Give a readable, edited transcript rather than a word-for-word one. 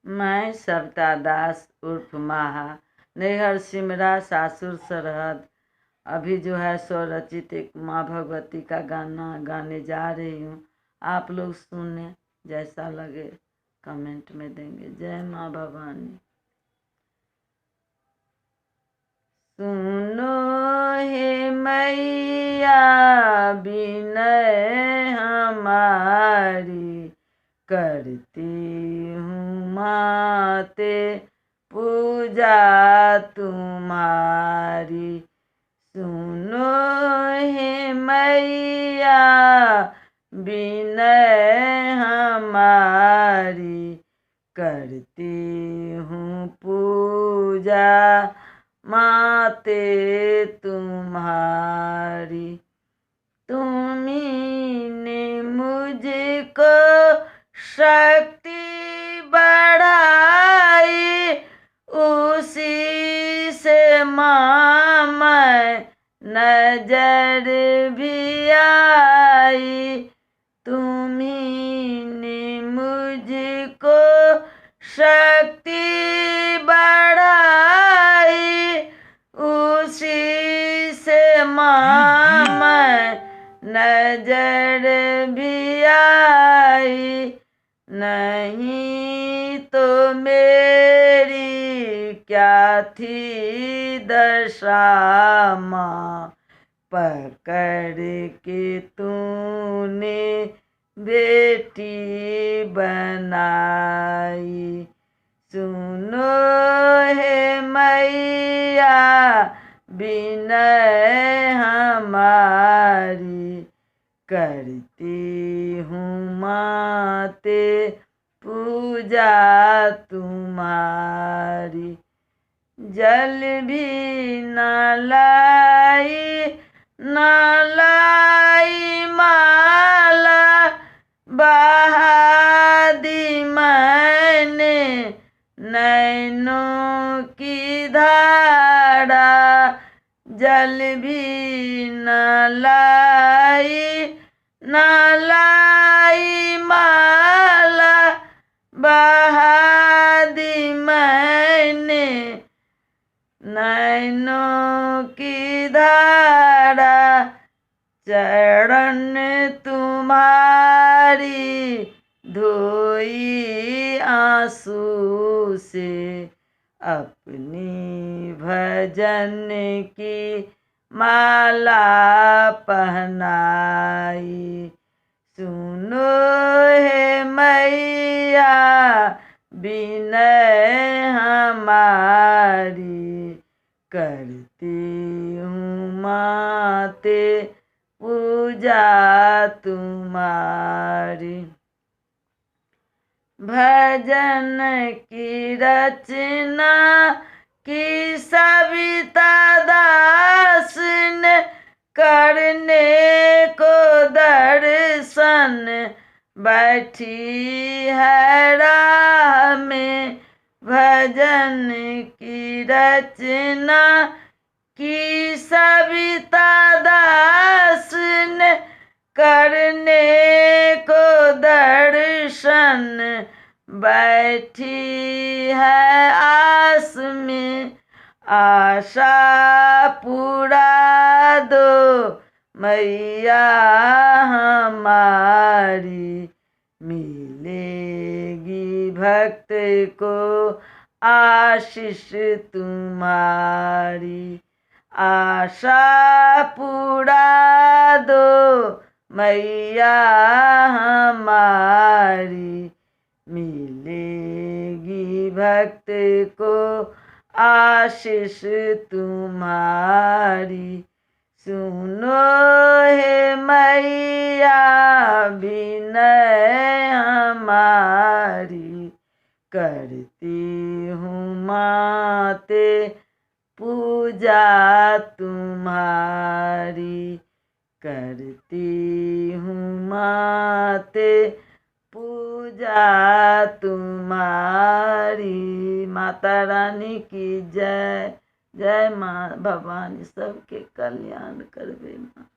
मैं सविता दास उर्फ माहा, नैहर सिमरा, सासुर सरहद। अभी जो है स्वरचित एक माँ भगवती का गाना गाने जा रही हूँ। आप लोग सुने, जैसा लगे कमेंट में देंगे। जय माँ भवानी। सुनो हे मैया विनय हमारी, करती हूँ माते पूजा तुम्हारी। सुनो हे मैया विनय हमारी, करती हूँ पूजा माते तुम्हारी। तुम्ही ने मुझको शक्ति बढ़ाई, उसी से माँ मैं नजर भी आई। तुम्ही ने मुझको शक्ति बढ़ाई, उसी से माँ मैं नजर भी आई। नहीं तो मेरी क्या थी दशा माँ, पकड़ के तूने बेटी बनाई। सुनो हे मैया विनय हमारी, करती हूँ माते पूजा तुम्हारी। जल भी न लाई, न लाई माला, बहा दी मैंने नैनों की धारा। जल भी न लाई, न लाई माला, बहा दी मैंने नैनों की धारा। चरण तुम्हारी धोई आंसू से, अपनी भजन की माला पहनाई। सुनो हे मैया विनय हमारी, करती हूँ माते पूजा तुम्हारी। भजन की रचना की सविता दास ने, करने को दर्शन बैठी है राह में। भजन की रचना की सविता दास ने, करने को दर्शन बैठी है आस में। आशा पूरा दो मैया हमारी, मिलेगी भक्त को आशीष तुम्हारी। आशा पूरा दो मैया हमारी, मिलेगी भक्त को आशीष तुम्हारी। सुनो हे मैया विनय हमारी, करती हूँ माते पूजा तुम्हारी। करती हूँ माते पूजा तुम्हारी। माता रानी की जय। जय माँ भवानी, सबके कल्याण करवे माँ।